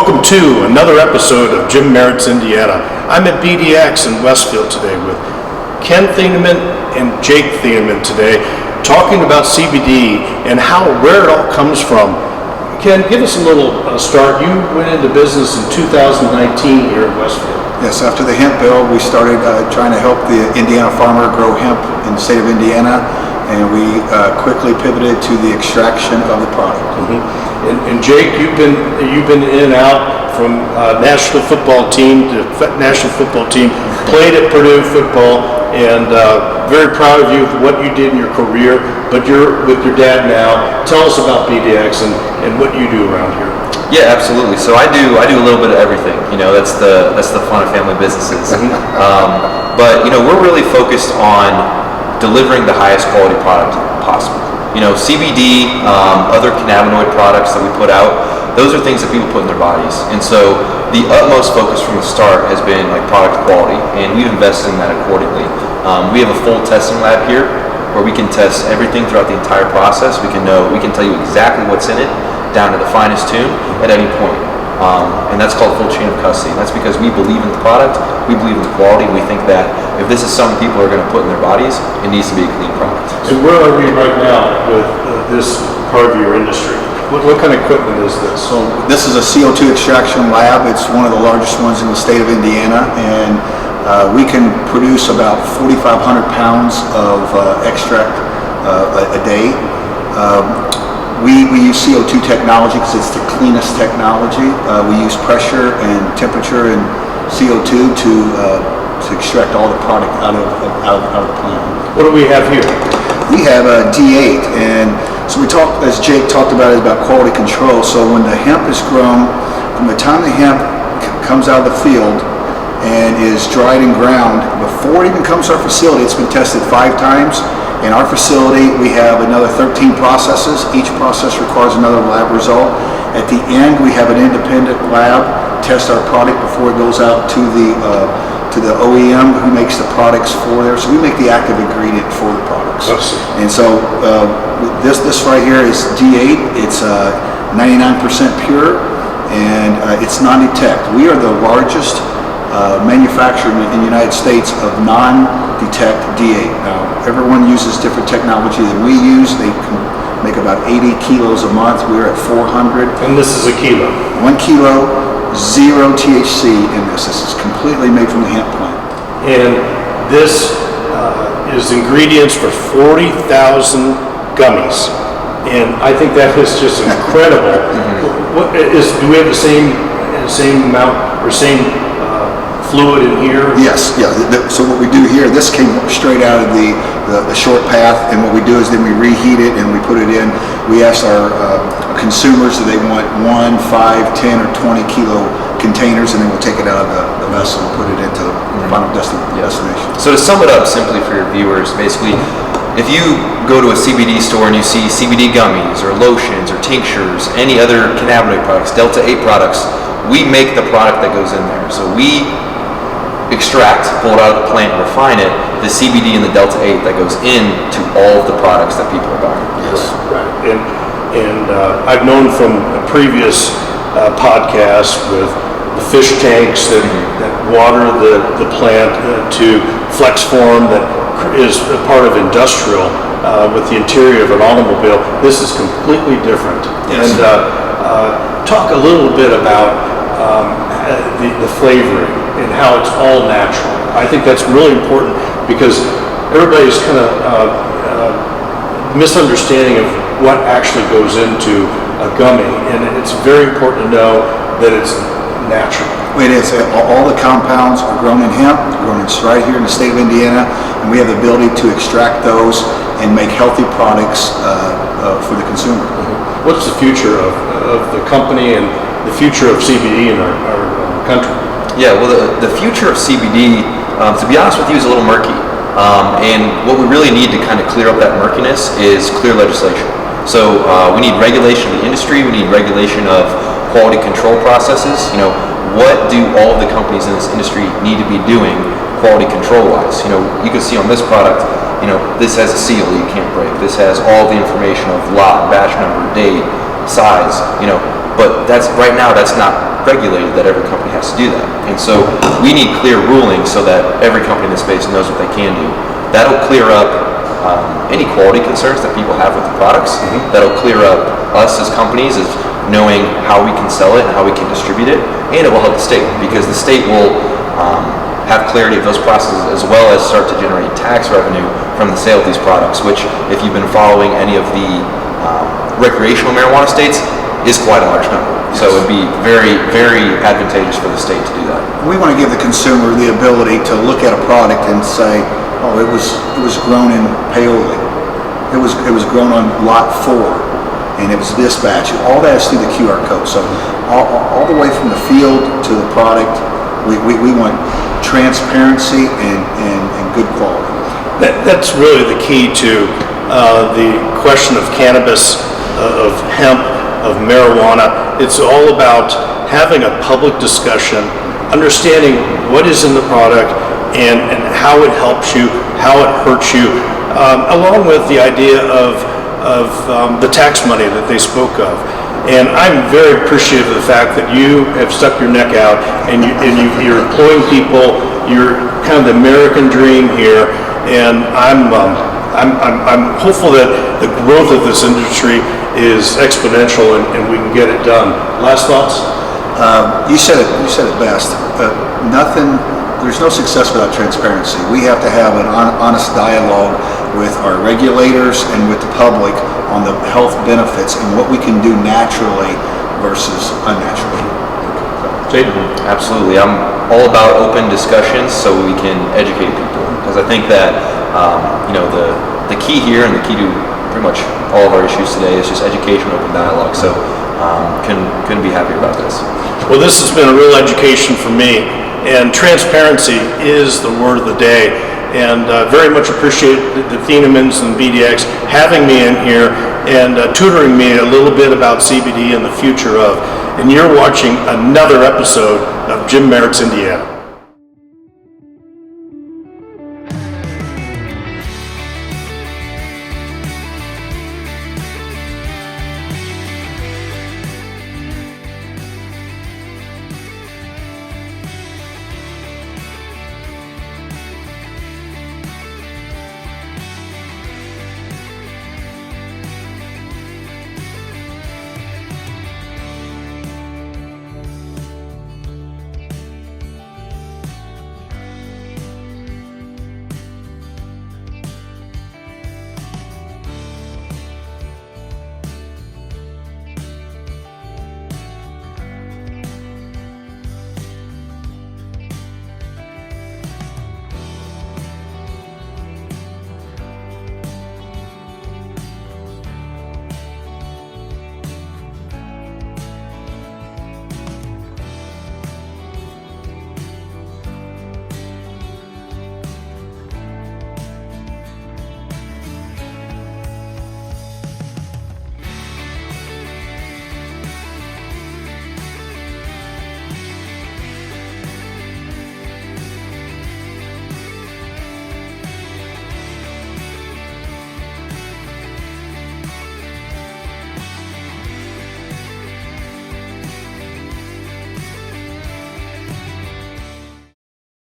Welcome to another episode of Jim Merritt's Indiana. I'm at BDX in Westfield today with Ken Thieneman and Jake Thieneman today, talking about CBD and where it all comes from. Ken, give us a little start. You went into business in 2019 here in Westfield. Yes, after the hemp bill, we started trying to help the Indiana farmer grow hemp in the state of Indiana, and we quickly pivoted to the extraction of the product. Mm-hmm. And Jake, you've been in and out from national football team to national football team, played at Purdue football, and very proud of you for what you did in your career. But you're with your dad now. Tell us about BDX and what you do around here. Yeah, absolutely. So I do a little bit of everything. You know, that's the fun of family businesses. But you know, we're really focused on delivering the highest quality product possible. You know, CBD, other cannabinoid products that we put out, those are things that people put in their bodies. And so the utmost focus from the start has been like product quality, and we've invested in that accordingly. We have a full testing lab here where we can test everything throughout the entire process. We can tell you exactly what's in it down to the finest tune at any point. And that's called full chain of custody. And that's because we believe in the product, we believe in the quality, and we think that if this is something people are going to put in their bodies, it needs to be a clean product. And where are we right now with this part of your industry? What kind of equipment is this? So this is a CO2 extraction lab. It's one of the largest ones in the state of Indiana, and we can produce about 4,500 pounds of extract a day. We use CO2 technology because it's the cleanest technology. We use pressure and temperature and CO2 to extract all the product out of the plant. What do we have here? We have a D8, and so as Jake talked about, is about quality control. So when the hemp is grown, from the time the hemp comes out of the field and is dried and ground, before it even comes to our facility, it's been tested 5 times. In our facility, we have another 13 processes. Each process requires another lab result. At the end, we have an independent lab test our product before it goes out to the OEM who makes the products for there. So we make the active ingredient for the products. And so this right here is D8. It's 99% pure, and it's non-detect. We are the largest manufacturer in the United States of non-detect D8. Now, everyone uses different technology than we use. They can make about 80 kilos a month. We're at 400. And this is a kilo. 1 kilo, 0 THC in this. This is completely made from the hemp plant. And this is ingredients for 40,000 gummies. And I think that is just incredible. Do we have the same amount or same fluid in here? Yes, yeah. So what we do here, this came straight out of the short path, and what we do is then we reheat it and we put it in. We ask our consumers if they want 1, 5, 10, or 20 kilo containers, and then we'll take it out of the vessel and put it into the final destination. So to sum it up simply for your viewers, basically, if you go to a CBD store and you see CBD gummies or lotions or tinctures, any other cannabinoid products, Delta 8 products, we make the product that goes in there. So we extract, pull it out of the plant, refine it, the CBD and the Delta 8 that goes into all of the products that people are buying. Yes. Right. And I've known from a previous podcast with the fish tanks that water the plant to flex form that is a part of industrial with the interior of an automobile. This is completely different. Yes. And talk a little bit about the flavoring and how it's all natural. I think that's really important because everybody's kind of misunderstanding of what actually goes into a gummy, and it's very important to know that it's natural. It is. All the compounds are grown in hemp, grown right here in the state of Indiana, and we have the ability to extract those and make healthy products for the consumer. What's the future of the company and the future of CBD in our country? Yeah, well, the future of CBD, to be honest with you, is a little murky. And what we really need to kind of clear up that murkiness is clear legislation. So we need regulation of the industry, we need regulation of quality control processes. You know, what do all of the companies in this industry need to be doing quality control-wise? You know, you can see on this product, you know, this has a seal you can't break. This has all the information of lot, batch number, date, size, you know, but that's right now, that's not regulated that every company has to do that. And so we need clear ruling so that every company in the space knows what they can do. That'll clear up any quality concerns that people have with the products. That'll clear up us as companies as knowing how we can sell it and how we can distribute it, and it will help the state because the state will have clarity of those processes as well as start to generate tax revenue from the sale of these products, which if you've been following any of the recreational marijuana states is quite a large number. So it would be very, very advantageous for the state to do that. We want to give the consumer the ability to look at a product and say, oh, it was grown in Paoli. It was grown on lot 4, and it was this batch. All that is through the QR code. So all the way from the field to the product, we want transparency and good quality. That's really the key to the question of cannabis, of hemp, of marijuana. It's all about having a public discussion, understanding what is in the product and how it helps you, how it hurts you, along with the idea of the tax money that they spoke of. And I'm very appreciative of the fact that you have stuck your neck out and you're employing people. You're kind of the American dream here, and I'm hopeful that the growth of this industry is exponential and we can get it done. Last thoughts? You said it best. There's no success without transparency. We have to have an honest dialogue with our regulators and with the public on the health benefits and what we can do naturally versus unnaturally. Jaden? Absolutely. I'm all about open discussions so we can educate people, because I think that the key here and the key to pretty much all of our issues today is just education, open dialogue. So couldn't be happier about this. Well, this has been a real education for me, and transparency is the word of the day. And very much appreciate the Thienemans and BDX having me in here and tutoring me a little bit about CBD and the future of. And you're watching another episode of Jim Merritt's Indiana.